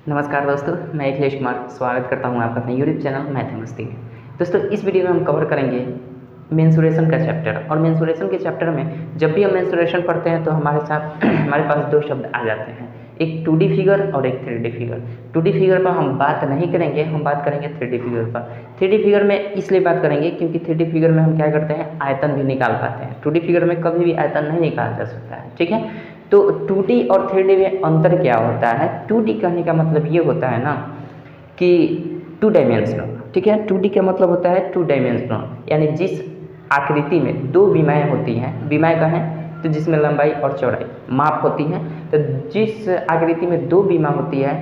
नमस्कार दोस्तों, मैं अखिलेश कुमार स्वागत करता हूं आपका अपने यूट्यूब चैनल मैथ एंड मस्ती में। दोस्तों, इस वीडियो में हम कवर करेंगे मेंसुरेशन का चैप्टर। और मेंसुरेशन के चैप्टर में जब भी हम मेंसुरेशन पढ़ते हैं तो हमारे साथ हमारे पास दो शब्द आ जाते हैं, एक 2D फिगर और एक 3D फिगर। 2D फिगर पर हम बात नहीं करेंगे, हम बात करेंगे 3D फिगर पर। 3D फिगर में इसलिए बात करेंगे क्योंकि 3D फिगर में हम क्या करते हैं, आयतन भी निकाल पाते हैं। 2D फिगर में कभी भी आयतन नहीं निकाला जा सकता है, ठीक है। तो 2D और 3D में अंतर क्या होता है? 2D कहने का मतलब ये होता है ना कि 2 डायमेंशनल, ठीक है। 2D का मतलब होता है 2 डायमेंशनल, यानी जिस आकृति में दो विमाएँ होती हैं, विमाएँ कहें तो जिसमें लंबाई और चौड़ाई माप होती हैं, तो जिस आकृति में दो विमा होती है,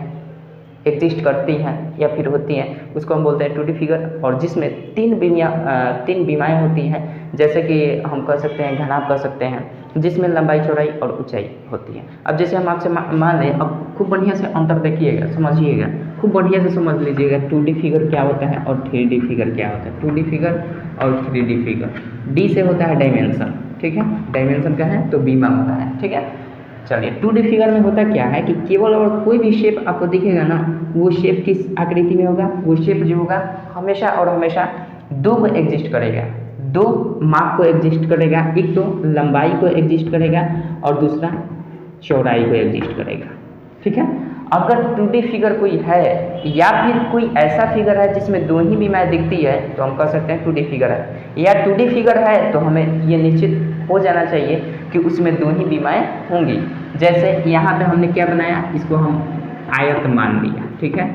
एग्जिस्ट करती हैं या फिर होती हैं, उसको हम बोलते हैं 2D फिगर। और जिसमें तीन विमाएँ होती हैं, जैसे कि हम कह सकते हैं घनाभ कह सकते हैं, जिसमें लंबाई चौड़ाई और ऊंचाई होती है। अब जैसे हम आपसे मान लें, अब खूब बढ़िया से अंतर देखिएगा, समझिएगा, खूब बढ़िया से समझ लीजिएगा 2D फिगर क्या होता है और 3D फिगर क्या होता है। 2D फिगर और 3D फिगर, D से होता है डायमेंशन, ठीक है। डायमेंशन का है तो बीमा होता है, ठीक है। चलिए, 2D फिगर में होता क्या है कि केवल और कोई भी शेप आपको दिखेगा ना, वो शेप किस आकृति में होगा, वो शेप जो होगा हमेशा और हमेशा दो को एग्जिस्ट करेगा, दो माप को एग्जिस्ट करेगा। एक तो लंबाई को एग्जिस्ट करेगा और दूसरा चौड़ाई को एग्जिस्ट करेगा, ठीक है। अगर 2D फिगर कोई है या फिर कोई ऐसा फिगर है जिसमें दो ही विमाएँ दिखती है तो हम कह सकते हैं 2D फिगर है। या 2D फिगर है तो हमें ये निश्चित हो जाना चाहिए कि उसमें दो ही विमाएँ होंगी। जैसे यहाँ पे हमने क्या बनाया, इसको हम आयत मान लिया, ठीक है।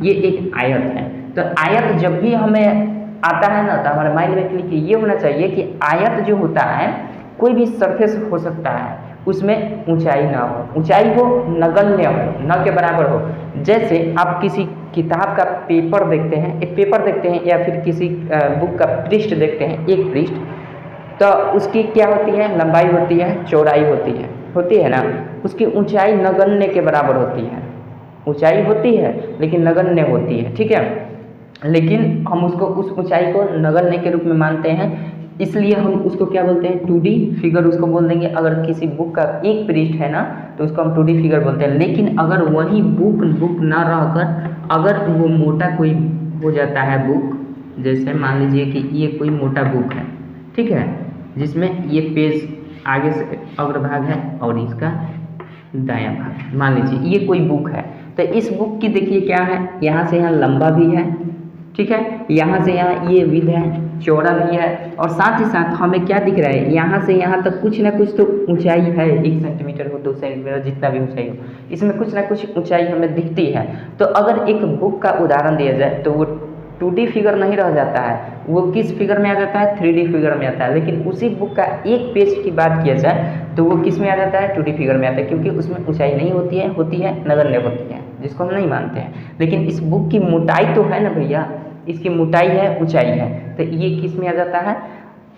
ये एक आयत है, तो आयत जब भी हमें आता है ना, तो हमारे माइंड में क्लिक ये होना चाहिए कि आयत जो होता है कोई भी सरफेस हो सकता है, उसमें ऊंचाई ना हो, ऊंचाई हो नगण्य हो, न के बराबर हो। जैसे आप किसी किताब का पेपर देखते हैं, एक पेपर देखते हैं या फिर किसी बुक का पृष्ठ देखते हैं, एक पृष्ठ, तो उसकी क्या होती है, लंबाई होती है, चौड़ाई होती है ना। उसकी ऊंचाई नगण्य के बराबर होती है, ऊंचाई होती है लेकिन नगण्य होती है, ठीक है। लेकिन हम उसको उस ऊंचाई को नगण्य के रूप में मानते हैं, इसलिए हम उसको क्या बोलते हैं, 2D फिगर उसको बोल देंगे। अगर किसी बुक का एक पृष्ठ है ना तो उसको हम 2D फिगर बोलते हैं। लेकिन अगर वही बुक ना रहकर अगर वो मोटा कोई हो जाता है बुक, जैसे मान लीजिए कि ये कोई मोटा बुक है, ठीक है, जिसमें ये पेज आगे से अग्रभाग है और इसका दायां भाग, मान लीजिए ये कोई बुक है, तो इस बुक की देखिए क्या है, यहाँ से यहाँ लंबा भी है, ठीक है, यहाँ से यहाँ ये विड्थ है, चौड़ा भी है, और साथ ही साथ हमें क्या दिख रहा है, यहाँ से यहाँ तक कुछ ना कुछ तो ऊंचाई है, 1 सेंटीमीटर हो, 2 सेंटीमीटर, जितना भी ऊंचाई हो, इसमें कुछ ना कुछ ऊंचाई हमें दिखती है। तो अगर एक बुक का उदाहरण दिया जाए तो वो 2D फिगर नहीं रह जाता है, वो किस फिगर में आ जाता है, 3D फिगर में आता है। लेकिन उसी बुक का एक पेज की बात किया जाए तो वो किस में आ जाता है, 2D फिगर में आता है, क्योंकि उसमें ऊंचाई नहीं होती है नगण्य होती है, जिसको हम नहीं मानते हैं। लेकिन इस बुक की मोटाई तो है ना भैया, इसकी मोटाई है, ऊंचाई है, तो ये किस में आ जाता है,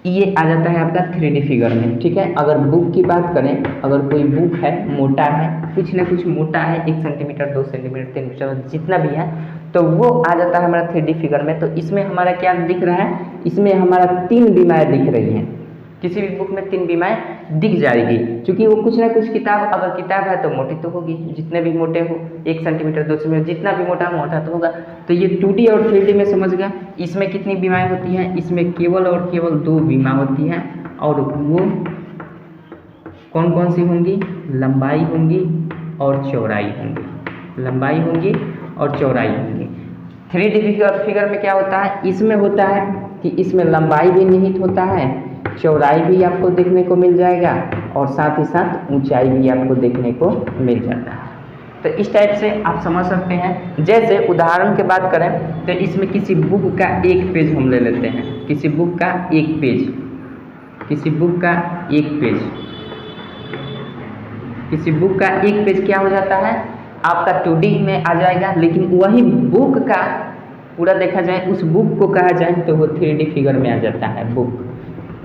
ये आ जाता है आपका 3D फिगर में, ठीक है। अगर बुक की बात करें, अगर कोई बुक है, मोटा है, कुछ ना कुछ मोटा है, 1 सेंटीमीटर, 2 सेंटीमीटर, 3 सेंटीमीटर, जितना भी है, तो वो आ जाता है हमारा 3D फिगर में। तो इसमें हमारा क्या दिख रहा है, इसमें हमारा 3 विमाएँ दिख रही हैं, किसी भी बुक में 3 विमाएँ दिख जाएगी, क्योंकि वो कुछ ना कुछ किताब, अगर किताब है तो मोटी तो होगी, जितने भी मोटे हो, 1 सेंटीमीटर, 2 सेंटीमीटर, जितना भी मोटा तो होगा। तो ये 2D और 3D में समझ गया। इसमें कितनी विमाएँ होती हैं, इसमें केवल और केवल 2 विमा होती हैं, और वो कौन कौन सी होंगी, लंबाई होंगी और चौड़ाई होंगी, लंबाई होंगी और चौड़ाई होंगी। 3D फिगर में क्या होता है, इसमें होता है कि इसमें लंबाई भी निहित होता है, चौड़ाई भी आपको देखने को मिल जाएगा, और साथ ही साथ ऊंचाई भी आपको देखने को मिल जाता है। तो इस टाइप से आप समझ सकते हैं। जैसे उदाहरण की बात करें तो इसमें किसी बुक का एक पेज हम ले लेते हैं, किसी बुक का एक पेज, किसी बुक का एक पेज, किसी बुक का एक पेज क्या हो जाता है, आपका 2D में आ जाएगा। लेकिन वही बुक का पूरा देखा जाए, उस बुक को कहा जाए तो वो 3D फिगर में आ जाता है। बुक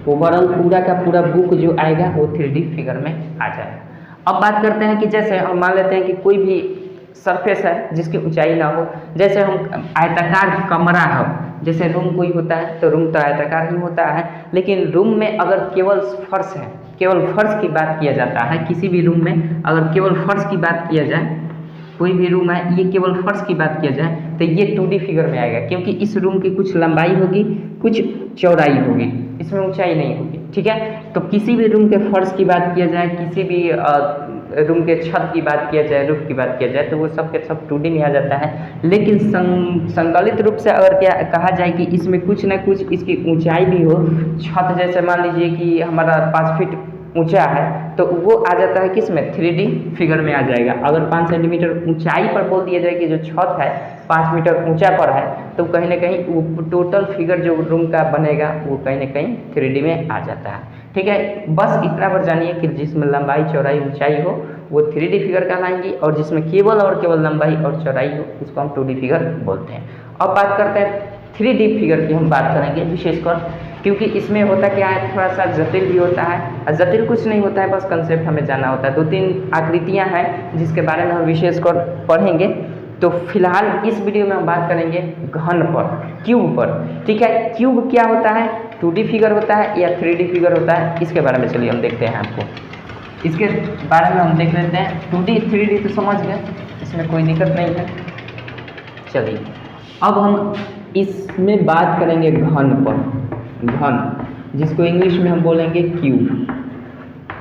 ओवरऑल पूरा का पूरा बुक जो आएगा वो 3D फिगर में आ जाएगा। अब बात करते हैं कि जैसे हम मान लेते हैं कि कोई भी सरफेस है जिसकी ऊंचाई ना हो, जैसे हम आयताकार कमरा हो, जैसे रूम कोई होता है तो रूम तो आयताकार ही होता है, लेकिन रूम में अगर केवल फर्श है, केवल फर्श की बात किया जाता है, किसी भी रूम में अगर केवल फर्श की बात किया जाए कोई भी रूम है, ये केवल फर्श की बात किया जाए तो ये 2D फिगर में आएगा, क्योंकि इस रूम की कुछ लंबाई होगी, कुछ चौड़ाई होगी, इसमें ऊंचाई नहीं होगी। ठीक है, तो किसी भी रूम के फर्श की बात किया जाए, किसी भी रूम के छत की बात किया जाए, रूफ की बात किया जाए, तो वो सब के सब 2D में आ जाता है। लेकिन संकलित रूप से अगर क्या कहा जाए कि इसमें कुछ ना कुछ इसकी ऊंचाई भी हो, छत जैसे मान लीजिए कि हमारा 5 फीट ऊंचा है, तो वो आ जाता है किस में, 3D फिगर में आ जाएगा। अगर 5 सेंटीमीटर ऊंचाई पर बोल दिया जाए कि जो छत है 5 मीटर ऊंचा पर है, तो कहीं ना कहीं वो टोटल फिगर जो रूम का बनेगा वो कहीं ना कहीं 3D में आ जाता है। ठीक है, बस इतना पर जानिए कि जिसमें लंबाई चौड़ाई ऊंचाई हो वो 3D फिगर कहलाएंगी, और जिसमें केवल और केवल लंबाई और चौड़ाई हो उसको हम 2D फिगर बोलते हैं। अब बात करते हैं 3D फिगर की, हम बात करेंगे विशेषकर, क्योंकि इसमें होता क्या है, थोड़ा सा जटिल भी होता है, और जटिल कुछ नहीं होता है, बस कंसेप्ट हमें जानना होता है। 2-3 आकृतियां हैं जिसके बारे में हम विशेषकर पढ़ेंगे। तो फिलहाल इस वीडियो में हम बात करेंगे घन पर, क्यूब पर। ठीक है, क्यूब क्या होता है, 2D फिगर होता है या 3D फिगर होता है, इसके बारे में चलिए हम देखते हैं। आपको इसके बारे में हम देख लेते हैं। 2D 3D तो समझ गए, इसमें कोई दिक्कत नहीं है। चलिए अब हम इसमें बात करेंगे घन पर, घन जिसको इंग्लिश में हम बोलेंगे क्यूब।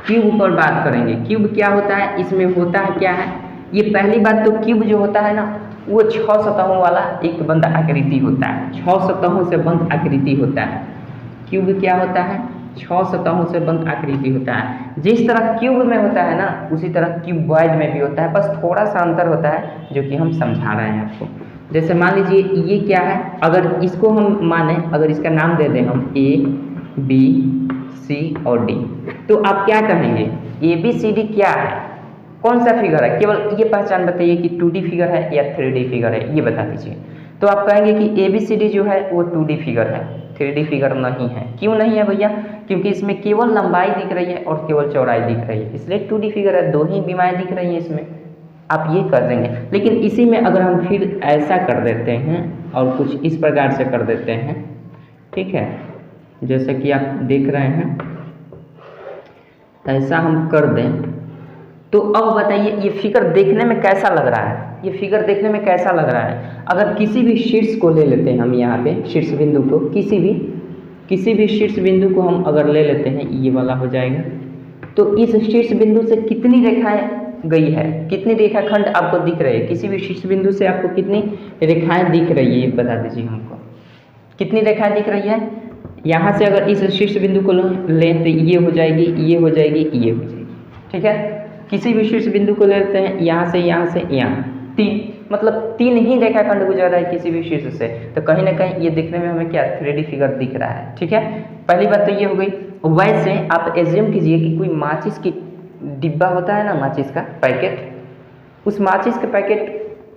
क्यूब पर बात करेंगे। क्यूब क्या होता है, इसमें होता है क्या है, ये पहली बात तो क्यूब जो होता है ना, वो 6 सतहों वाला एक बंद आकृति होता है, 6 सतहों से बंद आकृति होता है। क्यूब क्या होता है, 6 सतहों से बंद आकृति होता है। जिस तरह क्यूब में होता है ना, उसी तरह क्यूबॉइड में भी होता है, बस थोड़ा सा अंतर होता है जो कि हम समझा रहे हैं आपको। जैसे मान लीजिए ये क्या है, अगर इसको हम माने, अगर इसका नाम दे दें हम A, B, C और D, तो आप क्या कहेंगे, ABCD क्या है, कौन सा फिगर है, केवल ये पहचान बताइए कि 2D फिगर है या 3D फिगर है, ये बता दीजिए। तो आप कहेंगे कि ABCD जो है वो 2D फिगर है, 3D फिगर नहीं है। क्यों नहीं है भैया, क्योंकि इसमें केवल लंबाई दिख रही है और केवल चौड़ाई दिख रही है, इसलिए 2D फिगर है, 2 ही बीमाएँ दिख रही हैं इसमें, आप ये कर देंगे। लेकिन इसी में अगर हम फिर ऐसा कर देते हैं और कुछ इस प्रकार से कर देते हैं, ठीक है, जैसे कि आप देख रहे हैं, ऐसा हम कर दें, तो अब बताइए ये फिगर देखने में कैसा लग रहा है, ये फिगर देखने में कैसा लग रहा है। अगर किसी भी शीर्ष को ले लेते हैं हम, यहाँ पे शीर्ष बिंदु को, किसी भी शीर्ष बिंदु को हम अगर ले लेते हैं, ये वाला हो जाएगा, तो इस शीर्ष बिंदु से कितनी रेखाएं गई है, कितनी रेखाखंड आपको दिख रही है, किसी भी शीर्ष बिंदु से आपको कितनी रेखाएं दिख रही है, ये बता दीजिए हमको, कितनी रेखाएं दिख रही है। यहाँ से अगर इस शीर्ष बिंदु को लें तो ये हो जाएगी, ये हो जाएगी, ये हो जाएगी। ठीक है, किसी भी शीर्ष बिंदु को लेते हैं, यहाँ से यहाँ 3, मतलब 3 ही रेखाखंड गुजर रहा है किसी भी शीर्ष से, तो कहीं ना कहीं ये दिखने में हमें क्या 3D फिगर दिख रहा है। ठीक है, पहली बात तो ये हो गई। वैसे आप एज्यूम कीजिए कि कोई माचिस की डिब्बा होता है ना, माचिस का पैकेट, उस माचिस के पैकेट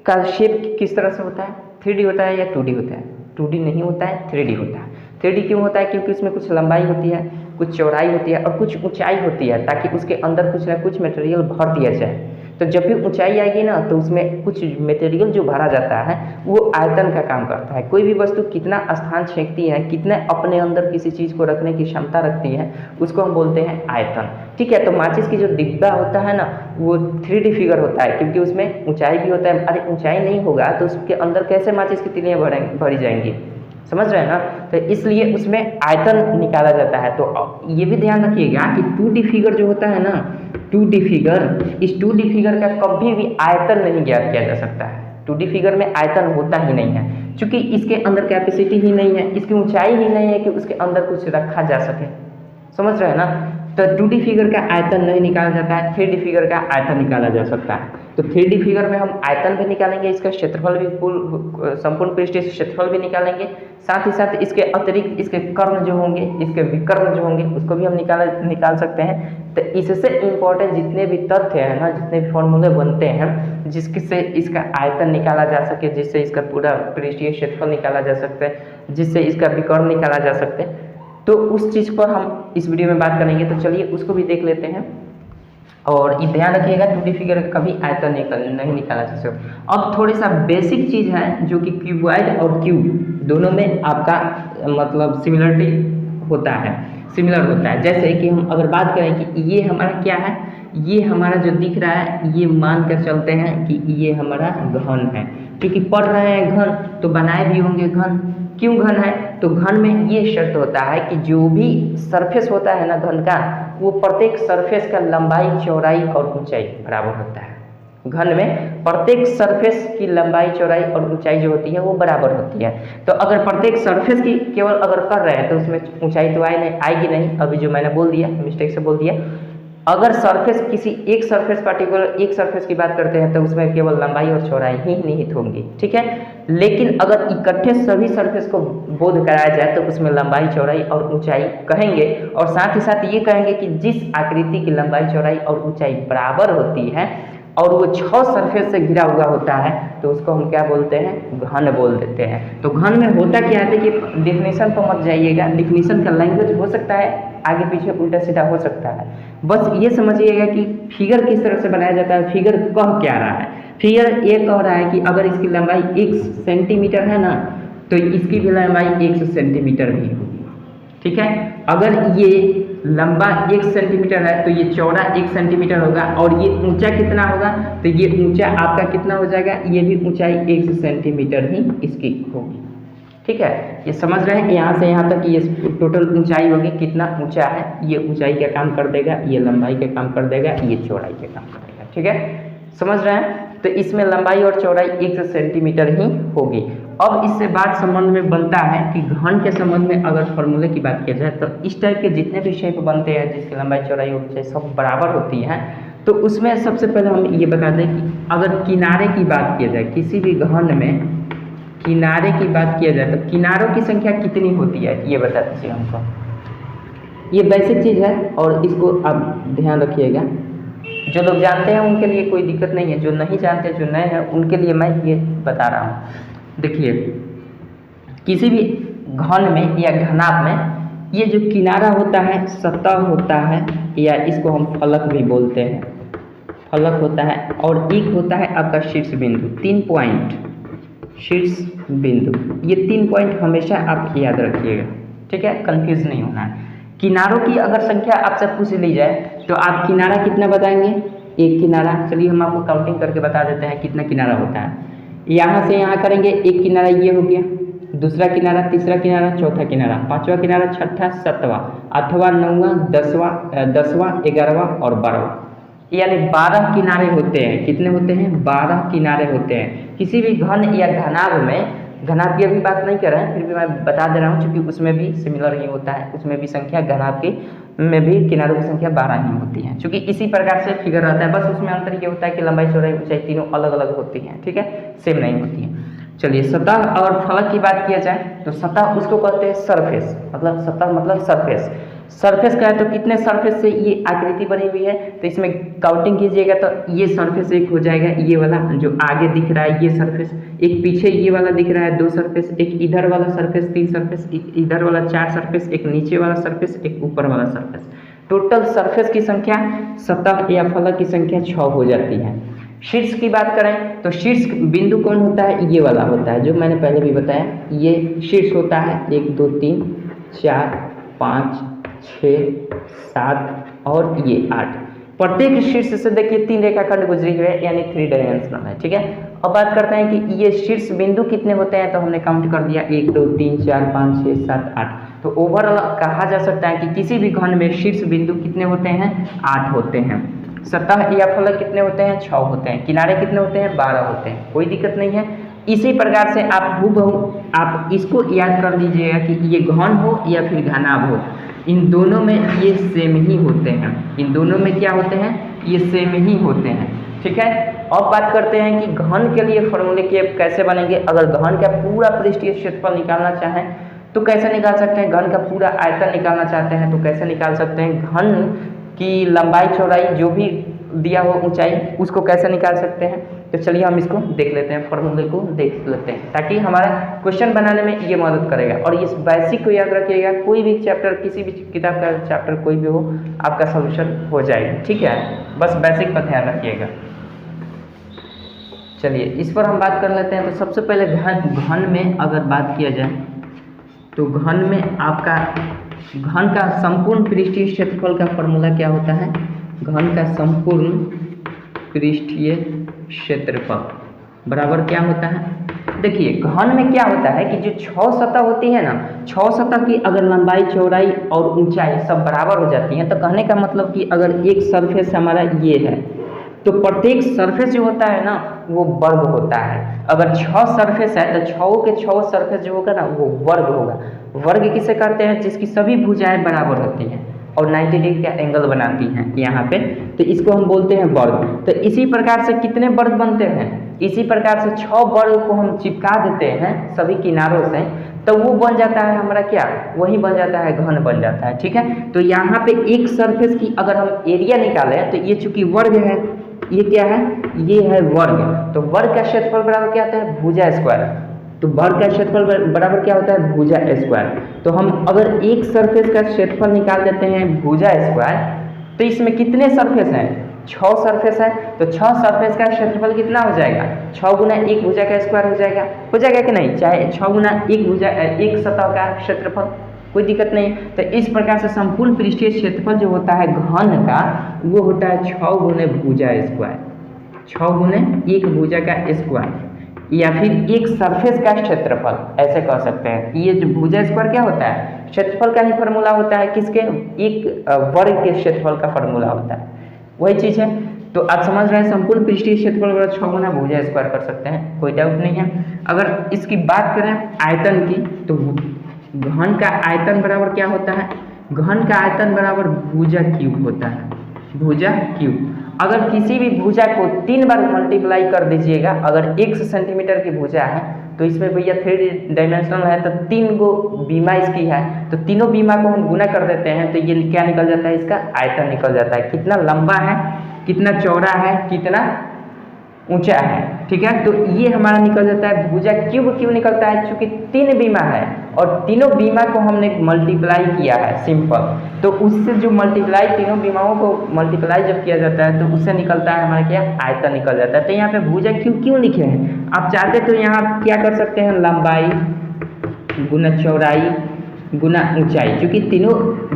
का शेप किस तरह से होता है, 3D होता है या 2D होता है, 2D नहीं होता है, 3D होता है। 3D क्यों होता है, क्योंकि उसमें कुछ लंबाई होती है, कुछ चौड़ाई होती है और कुछ ऊंचाई होती है, ताकि उसके अंदर कुछ ना कुछ मटेरियल भर दिया जाए। तो जब भी ऊंचाई आएगी ना, तो उसमें कुछ मटेरियल जो भरा जाता है वो आयतन का काम करता है। कोई भी वस्तु कितना स्थान छेंकती है, कितने अपने अंदर किसी चीज़ को रखने की क्षमता रखती है, उसको हम बोलते हैं आयतन। ठीक है, तो माचिस की जो डिब्बा होता है ना, वो 3D फिगर होता है, क्योंकि उसमें ऊंचाई भी होता है। अरे ऊंचाई नहीं होगा तो उसके अंदर कैसे माचिस की तिलियाँ भरी जाएंगी, समझ रहे हैं ना। तो इसलिए उसमें आयतन निकाला जाता है। तो ये भी ध्यान रखिएगा कि 2D फिगर जो होता है ना, 2D फिगर, इस 2D फिगर का कभी भी आयतन नहीं ज्ञात किया जा सकता है। 2D फिगर में आयतन होता ही नहीं है, क्योंकि इसके अंदर कैपेसिटी ही नहीं है, इसकी ऊंचाई ही नहीं है कि उसके अंदर कुछ रखा जा सके, समझ रहे हैं ना। तो 2D फिगर का आयतन नहीं निकाला जाता है, 3D फिगर का आयतन निकाला जा सकता है। तो 3D फिगर में हम आयतन भी निकालेंगे, इसका क्षेत्रफल भी संपूर्ण पृष्ठीय क्षेत्रफल भी निकालेंगे, साथ ही साथ इसके अतिरिक्त इसके कर्ण जो होंगे, इसके विकर्ण जो होंगे, उसको भी हम निकाल सकते हैं। तो इससे इम्पोर्टेंट जितने भी तथ्य हैं ना, जितने भी फॉर्मूले बनते हैं जिससे इसका आयतन निकाला जा सके, जिससे इसका पूरा पृष्ठीय क्षेत्रफल निकाला जा सकता है, जिससे इसका विकर्ण निकाला जा सकता है, तो उस चीज़ पर हम इस वीडियो में बात करेंगे। तो चलिए उसको भी देख लेते हैं। और ये ध्यान रखिएगा 2D फिगर कभी आयतन नहीं निकाला जा सकता। अब थोड़ी सा बेसिक चीज़ है जो कि क्यूबॉइड और क्यूब दोनों में आपका मतलब सिमिलर होता है। जैसे कि हम अगर बात करें कि ये हमारा क्या है, ये हमारा जो दिख रहा है ये मान कर चलते हैं कि ये हमारा घन है, क्योंकि पढ़ रहे हैं घन तो बनाए भी होंगे घन। क्यों घन है? तो घन में ये शर्त होता है कि जो भी सरफेस होता है ना घन का, वो प्रत्येक सरफेस का लंबाई, चौड़ाई और ऊंचाई बराबर होता है। घन में प्रत्येक सरफेस की लंबाई, चौड़ाई और ऊंचाई जो होती है वो बराबर होती है। तो अगर प्रत्येक सरफेस की केवल अगर कर रहे हैं तो उसमें ऊंचाई तो आएगी नहीं। अभी जो मैंने बोल दिया, मिस्टेक से बोल दिया, अगर सरफेस किसी एक सरफेस, पार्टिकुलर एक सरफेस की बात करते हैं तो उसमें केवल लंबाई और चौड़ाई ही निहित होंगी, ठीक है। लेकिन अगर इकट्ठे सभी सरफेस को बोध कराया जाए तो उसमें लंबाई, चौड़ाई और ऊंचाई कहेंगे, और साथ ही साथ ये कहेंगे कि जिस आकृति की लंबाई, चौड़ाई और ऊंचाई बराबर होती है और वो 6 सरफेस से घिरा हुआ होता है तो उसको हम क्या बोलते हैं? घन बोल देते हैं। तो घन में होता क्या है कि डिफिनीशन पर मत जाइएगा, डिफिनीशन का लैंग्वेज हो सकता है आगे पीछे उल्टा सीधा हो सकता है, बस ये समझिएगा कि फिगर किस तरह से बनाया जाता है, फिगर कह क्या रहा है। फिगर ये कह रहा है कि अगर इसकी लंबाई 1 सेंटीमीटर है ना तो इसकी भी लंबाई 1 सेंटीमीटर भी होगी, ठीक है। अगर ये लंबा 1 सेंटीमीटर है तो ये चौड़ा 1 सेंटीमीटर होगा, और ये ऊंचा कितना होगा? तो ये ऊंचा आपका कितना हो जाएगा? ये भी ऊंचाई 1 सेंटीमीटर ही इसकी होगी, ठीक है। ये समझ रहे हैं कि यहाँ से यहाँ तक ये टोटल ऊंचाई होगी, कितना ऊंचा है, ये ऊंचाई का काम कर देगा, ये लंबाई का काम कर देगा, ये चौड़ाई का काम कर देगा, ठीक है। समझ रहे हैं? तो इसमें लंबाई और चौड़ाई 1 सेंटीमीटर ही होगी। अब इससे बात संबंध में बनता है कि घन के संबंध में अगर फॉर्मूले की बात किया जाए तो इस टाइप के जितने भी शेप बनते हैं जिसकी लंबाई, चौड़ाई और ऊंचाई सब बराबर होती है, तो उसमें सबसे पहले हम ये बता दें कि अगर किनारे की बात किया जाए, किसी भी घन में किनारे की बात किया जाए तो किनारों की संख्या कितनी होती है ये बता दीजिए हमको। ये बेसिक चीज़ है और इसको आप ध्यान रखिएगा। जो लोग जानते हैं उनके लिए कोई दिक्कत नहीं है, जो नहीं जानते, जो नए हैं, उनके लिए मैं ये बता रहा हूँ। देखिए, किसी भी घन में या घनाभ में ये जो किनारा होता है, सतह होता है, या इसको हम फलक भी बोलते हैं, फलक होता है, और एक होता है आपका शीर्ष बिंदु। 3 पॉइंट शीर्ष बिंदु, ये 3 पॉइंट हमेशा आप याद रखिएगा, ठीक है, कंफ्यूज नहीं होना है। किनारों की अगर संख्या आपसे पूछ ली जाए तो आप किनारा कितना बताएंगे? एक किनारा। चलिए हम आपको काउंटिंग करके बता देते हैं कितना किनारा होता है। यहाँ से यहाँ करेंगे, एक किनारा ये हो गया, दूसरा किनारा, तीसरा किनारा, चौथा किनारा, पांचवा किनारा, छठा, सातवां, आठवां, नौवां, 10वां, 11वां और 12वां, यानी 12 किनारे होते हैं। कितने होते हैं? 12 किनारे होते हैं। किसी भी घन या घनाभ में, घनाभ की अभी बात नहीं कर रहे हैं, फिर भी मैं बता दे रहा हूँ क्योंकि उसमें भी सिमिलर ही होता है, उसमें भी संख्या घनाभ की में भी किनारों की संख्या 12 ही होती है, क्योंकि इसी प्रकार से फिगर रहता है। बस उसमें अंतर ये होता है कि लंबाई, चौड़ाई, ऊंचाई तीनों अलग अलग होती हैं, ठीक है, सेम नहीं होती है। चलिए, सतह और फलक की बात किया जाए तो सतह उसको कहते हैं सरफेस, मतलब सतह मतलब सरफेस। सरफेस का है तो कितने सरफेस से ये आकृति बनी हुई है, तो इसमें काउंटिंग कीजिएगा तो ये सरफेस एक हो जाएगा, ये वाला जो आगे दिख रहा है ये सरफेस, एक पीछे ये वाला दिख रहा है 2 सरफेस, एक इधर वाला सरफेस 3 सरफेस, एक इधर वाला 4 सरफेस, एक नीचे वाला सरफेस, एक ऊपर वाला सरफेस। टोटल सरफेस की संख्या, सतह या फलक की संख्या 6 हो जाती है। शीर्ष की बात करें तो शीर्ष बिंदु कौन होता है? ये वाला होता है जो मैंने पहले भी बताया, ये शीर्ष होता है। 1 2 3 4 5 6 7 और ये 8। प्रत्येक शीर्ष से देखिए 3 रेखाखंड गुजरी हुई है, यानी 3 डायमेंशनल है, ठीक है। अब बात करते हैं कि ये शीर्ष बिंदु कितने होते हैं, तो हमने काउंट कर दिया 1 2 3 4 5 6 7 8। तो ओवरऑल कहा जा सकता है कि किसी भी घन में शीर्ष बिंदु कितने होते हैं? 8 होते हैं। सतह या फलक कितने होते हैं? 6 होते हैं। किनारे कितने होते हैं? 12 होते हैं। कोई दिक्कत नहीं है। इसी प्रकार से आप हूबहू आप इसको याद कर लीजिएगा कि ये घन हो या फिर घनाभ हो, इन दोनों में ये सेम ही होते हैं। इन दोनों में क्या होते हैं? ये सेम ही होते हैं, ठीक है। अब बात करते हैं कि घन के लिए फॉर्मूले के कैसे बनेंगे। अगर घन का पूरा पृष्ठीय क्षेत्रफल निकालना चाहें तो कैसे निकाल सकते हैं? घन का पूरा आयतन निकालना चाहते हैं तो कैसे निकाल सकते हैं? घन की लंबाई, चौड़ाई, जो भी दिया हो ऊंचाई, उसको कैसे निकाल सकते हैं? तो चलिए हम इसको देख लेते हैं, फॉर्मूले को देख लेते हैं, ताकि हमारा क्वेश्चन बनाने में ये मदद करेगा। और इस बेसिक को याद रखिएगा, कोई भी चैप्टर, किसी भी किताब का चैप्टर कोई भी हो, आपका सॉल्यूशन हो जाएगा, ठीक है। बस बेसिक पर ध्यान रखिएगा। चलिए इस पर हम बात कर लेते हैं। तो सबसे पहले घन में अगर बात किया जाए तो घन में आपका घन का संपूर्ण पृष्ठीय क्षेत्रफल का फॉर्मूला क्या होता है? घन का संपूर्ण पृष्ठीय क्षेत्रफल बराबर क्या होता है। देखिए घन में क्या होता है कि जो 6 सतह होती है ना, 6 सतह की अगर लंबाई चौड़ाई और ऊंचाई सब बराबर हो जाती है, तो कहने का मतलब कि अगर एक सरफेस हमारा ये है तो प्रत्येक सरफेस जो होता है ना वो वर्ग होता है। अगर 6 सरफेस है तो 6 के 6 सरफेस जो होगा ना वो वर्ग होगा। वर्ग किसे कहते हैं, जिसकी सभी भुजाएं बराबर होती हैं और 90 डिग्री का एंगल बनाती हैं यहाँ पे, तो इसको हम बोलते हैं वर्ग। तो इसी प्रकार से कितने वर्ग बनते हैं, इसी प्रकार से 6 वर्ग को हम चिपका देते हैं सभी किनारों से, तो वो बन जाता है हमारा क्या, वही बन जाता है घन बन जाता है। ठीक है, तो यहाँ पे एक सरफेस की अगर हम एरिया निकालें तो ये चूंकि वर्ग है, ये क्या है, ये है वर्ग। तो वर्ग का क्षेत्रफल बराबर क्या होता है, भुजा स्क्वायर। तो वर्ग का क्षेत्रफल बराबर क्या होता है, भुजा स्क्वायर। तो हम अगर एक सरफेस का क्षेत्रफल निकाल देते हैं भुजा स्क्वायर, तो इसमें कितने सरफेस हैं, 6 सरफेस है, तो 6 सरफेस का क्षेत्रफल कितना हो जाएगा, 6 गुना 1 भुजा का स्क्वायर हो जाएगा कि नहीं, चाहे 6 गुना 1 भुजा 1 सतह का क्षेत्रफल, कोई दिक्कत नहीं। तो इस प्रकार से संपूर्ण पृष्ठीय क्षेत्रफल जो होता है घन का वो होता है 6 गुने भुजा स्क्वायर, 6 गुने 1 भुजा का स्क्वायर, या फिर एक सरफेस का क्षेत्रफल ऐसे कह सकते हैं। ये जो भुजा स्क्वायर क्या होता है, क्षेत्रफल का ही फॉर्मूला होता है, किसके, एक वर्ग के क्षेत्रफल का फॉर्मूला होता है, वही चीज़ है। तो आप समझ रहे हैं संपूर्ण पृष्ठीय क्षेत्रफल बराबर 6 गुना भुजा स्क्वायर कर सकते हैं, कोई डाउट नहीं है। अगर इसकी बात करें आयतन की, तो घन का आयतन बराबर क्या होता है, घन का आयतन बराबर भुजा क्यूब होता है, भुजा क्यूब। अगर किसी भी भुजा को 3 बार मल्टीप्लाई कर दीजिएगा, अगर 1 सेंटीमीटर की भुजा है तो इसमें भैया 3 डायमेंशनल है तो 3 गो बीमा इसकी है, तो तीनों बीमा को हम गुना कर देते हैं तो ये क्या निकल जाता है, इसका आयतन निकल जाता है, कितना लंबा है, कितना चौड़ा है, कितना ऊंचा है। ठीक है, तो ये हमारा निकल जाता है भुजा क्यूब। क्यों निकलता है, चूंकि 3 बीमा है और तीनों बीमा को हमने मल्टीप्लाई किया है सिंपल, तो उससे जो मल्टीप्लाई, तीनों बीमाओं को मल्टीप्लाई जब किया जाता है तो उससे निकलता है हमारा क्या, आयतन निकल जाता है। तो यहाँ पे भुजा क्यूब क्यों लिखे हैं, आप चाहते तो यहाँ क्या कर सकते हैं, लंबाई गुना चौड़ाई गुना ऊंचाई, क्योंकि तीनों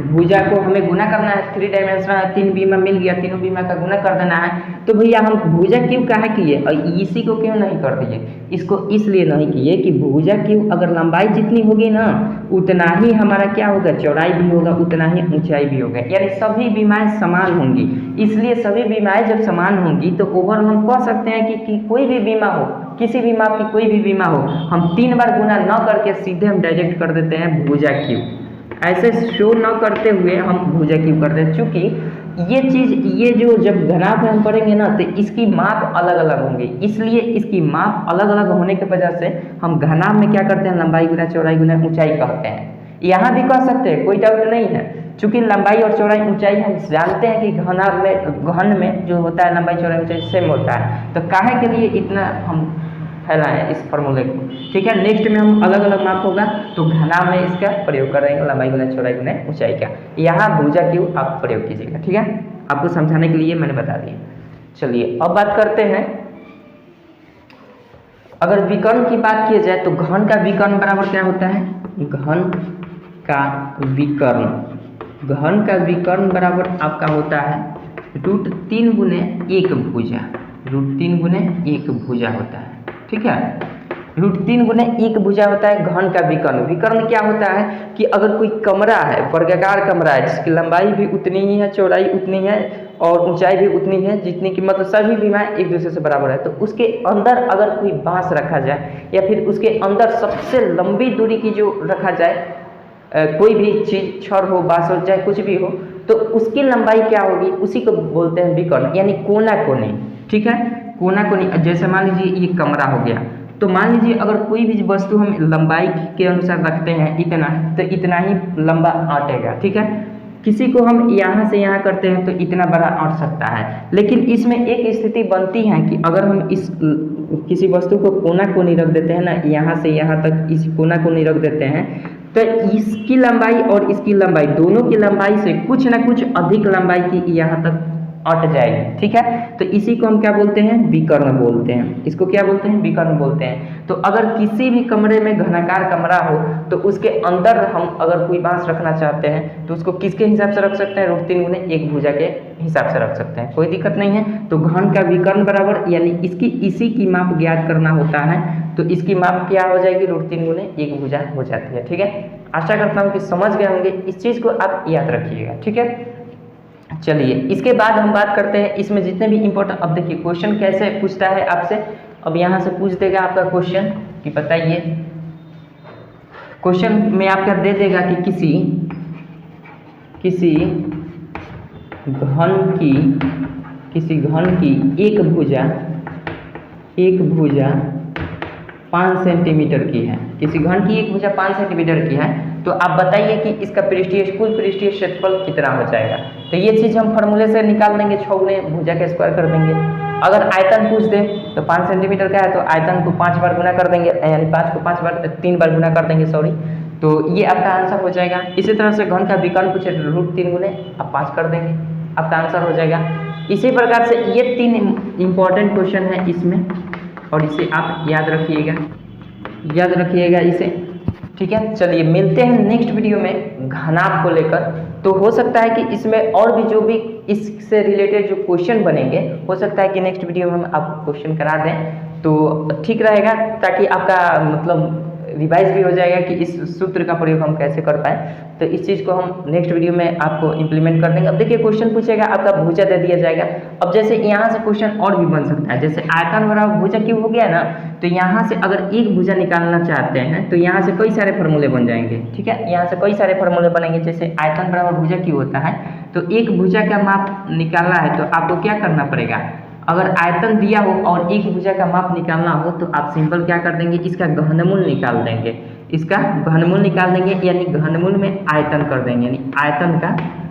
भुजा को हमें गुना करना है, 3 डायमेंशनल है, 3 बीमा मिल गया, तीनों बीमा का गुना कर देना है। तो भैया हम भुजा क्यूब कहाँ किए और इसी को क्यों नहीं कर दिए, इसको इसलिए नहीं किए कि भुजा क्यूब अगर लंबाई जितनी होगी ना उतना ही हमारा क्या होगा, चौड़ाई भी होगा, उतना ही ऊंचाई भी होगा, यानी सभी बीमाएं समान होंगी। इसलिए सभी बीमाएं जब समान होंगी तो ओवरऑल हम कह सकते हैं कि कोई भी बीमा हो, किसी भी माप की कोई भी बीमा हो, हम 3 बार गुना न करके सीधे हम डायरेक्ट कर देते हैं भुजा क्यूब। ऐसे शो न करते हुए हम भुजा क्यूब करते हैं, चूँकि ये चीज़, ये जो जब घनाभ में हम पढ़ेंगे ना तो इसकी माप अलग अलग होंगी, इसलिए इसकी माप अलग अलग होने की वजह से हम घनाभ में क्या करते हैं, लंबाई गुना चौड़ाई गुना ऊंचाई कहते हैं। यहाँ भी कह सकते हैं, कोई डाउट नहीं है, चूँकि लंबाई और चौड़ाई ऊंचाई हम जानते हैं कि घनाभ में, घन में जो होता है लंबाई चौड़ाई ऊंचाई सेम होता है, तो काहे के लिए इतना हम फैलाएं इस फॉर्मूले को। ठीक है, नेक्स्ट में हम अलग अलग माप होगा तो घनाभ में इसका प्रयोग करेंगे, लंबाई गुना चौड़ाई गुना ऊंचाई का। यहाँ भुजा क्यूब आप प्रयोग कीजिएगा। ठीक है, आपको समझाने के लिए मैंने बता दिया। चलिए अब बात करते हैं, अगर विकर्ण की बात की जाए तो घन का विकर्ण बराबर क्या होता है, घन का विकर्ण, घन का विकर्ण बराबर आपका होता है √3 गुने 1 भुजा, √3 गुने 1 भुजा होता है। ठीक है, √3 गुने 1 भुजा होता है घन का विकर्ण। विकर्ण क्या होता है कि अगर कोई कमरा है, वर्गाकार कमरा है, जिसकी लंबाई भी उतनी ही है, चौड़ाई उतनी है और ऊंचाई भी उतनी है जितनी की, मतलब सभी बीमाएं एक दूसरे से बराबर है, तो उसके अंदर अगर कोई बांस रखा जाए या फिर उसके अंदर सबसे लंबी दूरी की जो रखा जाए कोई भी चीज़, छड़ हो, बांस हो, चाहे कुछ भी हो, तो उसकी लंबाई क्या होगी, उसी को बोलते हैं विकर्ण, यानी कोना कोनी। ठीक है, कोना कोनी। जैसे मान लीजिए ये कमरा हो गया, तो मान लीजिए अगर कोई भी वस्तु हम लंबाई के अनुसार रखते हैं इतना, तो इतना ही लंबा आटेगा। ठीक है, किसी को हम यहाँ से यहाँ करते हैं तो इतना बड़ा आट सकता है, लेकिन इसमें एक स्थिति बनती है कि अगर हम इस किसी वस्तु को कोना कोनी रख देते हैं ना, यहाँ से यहाँ तक इस कोना कोनी रख देते हैं, तो इसकी लंबाई और इसकी लंबाई, दोनों की लंबाई से कुछ ना कुछ अधिक लंबाई की यहाँ तक अट जाएगी। ठीक है, तो इसी को हम क्या बोलते हैं, विकर्ण बोलते हैं। इसको क्या बोलते हैं, विकर्ण बोलते हैं। तो अगर किसी भी कमरे में घनाकार कमरा हो तो उसके अंदर हम अगर कोई बांस रखना चाहते हैं तो उसको किसके हिसाब से रख सकते हैं, √3 गुने 1 भुजा के हिसाब से रख सकते हैं, कोई दिक्कत नहीं है। तो घन का विकर्ण बराबर यानी इसी की माप ज्ञात करना होता है, तो इसकी माप क्या हो जाएगी, √3 गुने 1 भुजा हो जाती है। ठीक है, आशा करता हूँ कि समझ गए होंगे, इस चीज़ को आप याद रखिएगा। ठीक है, चलिए इसके बाद हम बात करते हैं इसमें जितने भी इंपॉर्टेंट। अब देखिए क्वेश्चन कैसे पूछता है आपसे, अब यहाँ से पूछ देगा आपका क्वेश्चन कि बताइए, क्वेश्चन में आपका दे देगा कि किसी घन की एक भुजा 5 सेंटीमीटर की है, किसी घन की एक भुजा 5 सेंटीमीटर की है, तो आप बताइए कि इसका कुल पृष्ठीय क्षेत्रफल कितना हो जाएगा। तो ये चीज़ हम फॉर्मूले से निकाल देंगे, 6 गुने भुजा के स्क्वायर कर देंगे। अगर आयतन पूछ दे तो 5 सेंटीमीटर का है तो आयतन को 5 बार गुना कर देंगे, यानी 5 को 3 बार गुना कर देंगे, सॉरी। तो ये आपका आंसर हो जाएगा। इसी तरह से घन का विकर्ण पूछे तो √3 गुने आप 5 कर देंगे, आपका आंसर हो जाएगा। इसी प्रकार से ये 3 इंपॉर्टेंट क्वेश्चन है इसमें, और इसे आप याद रखिएगा इसे। ठीक है, चलिए मिलते हैं नेक्स्ट वीडियो में घनाभ को लेकर। तो हो सकता है कि इसमें और भी जो भी इससे रिलेटेड जो क्वेश्चन बनेंगे, हो सकता है कि नेक्स्ट वीडियो में हम आपको क्वेश्चन करा दें, तो ठीक रहेगा, ताकि आपका मतलब रिवाइज भी हो जाएगा कि इस सूत्र का प्रयोग हम कैसे कर पाए। तो इस चीज़ को हम नेक्स्ट वीडियो में आपको इंप्लीमेंट कर देंगे। अब देखिए क्वेश्चन पूछेगा, आपका भुजा दे दिया जाएगा। अब जैसे यहाँ से क्वेश्चन और भी बन सकता है, जैसे आयतन बराबर भुजा क्यों हो गया ना, तो यहाँ से अगर एक भुजा निकालना चाहते हैं तो यहाँ से कई सारे फॉर्मूले बन जाएंगे। ठीक है, यहाँ से कई सारे फॉर्मूले बनेंगे। जैसे आयतन बराबर भुजा क्यों होता है, तो एक भुजा का माप निकालना है तो आपको क्या करना पड़ेगा, अगर आयतन दिया हो और एक भुजा का माप निकालना हो तो आप सिंपल क्या कर देंगे, इसका घनमूल निकाल देंगे, यानी घनमूल में आयतन कर देंगे, यानी आयतन का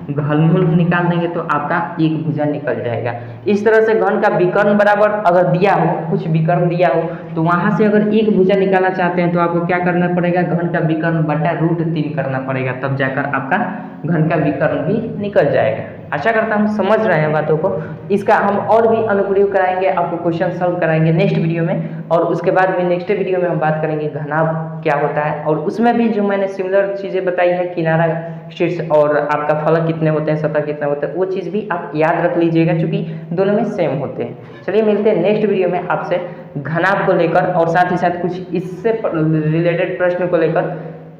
घनमूल निकाल देंगे तो आपका एक भुजा निकल जाएगा। इस तरह से घन का विकर्ण बराबर अगर दिया हो, कुछ विकर्ण दिया हो, तो वहाँ से अगर एक भुजा निकालना चाहते हैं तो आपको क्या करना पड़ेगा, घन का विकर्ण बटा √3 करना पड़ेगा, तब जाकर आपका घन का विकर्ण भी निकल जाएगा। आशा करता हूँ समझ रहे हैं बातों को। इसका हम और भी अनुप्रयोग कराएंगे, आपको क्वेश्चन सॉल्व कराएंगे नेक्स्ट वीडियो में, और उसके बाद में नेक्स्ट वीडियो में हम बात करेंगे घनाभ क्या होता है, और उसमें भी जो मैंने सिमिलर चीज़ें बताई है, किनारा, शीर्ष और आपका फलक कितने होते हैं, सतह कितना होता है, वो चीज़ भी आप याद रख लीजिएगा, क्योंकि दोनों में सेम होते हैं। चलिए मिलते हैं नेक्स्ट वीडियो में आपसे घनाभ को लेकर, और साथ ही साथ कुछ इससे रिलेटेड प्रश्न को लेकर।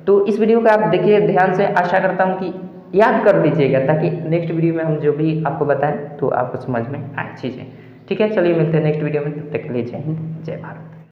तो इस वीडियो को आप देखिए ध्यान से, आशा करता हूँ कि याद कर लीजिएगा, ताकि नेक्स्ट वीडियो में हम जो भी आपको बताएं तो आपको समझ में आए चीज़ें। ठीक है, चलिए मिलते हैं नेक्स्ट वीडियो में, तब तक के लिए जय हिंद, जय भारत।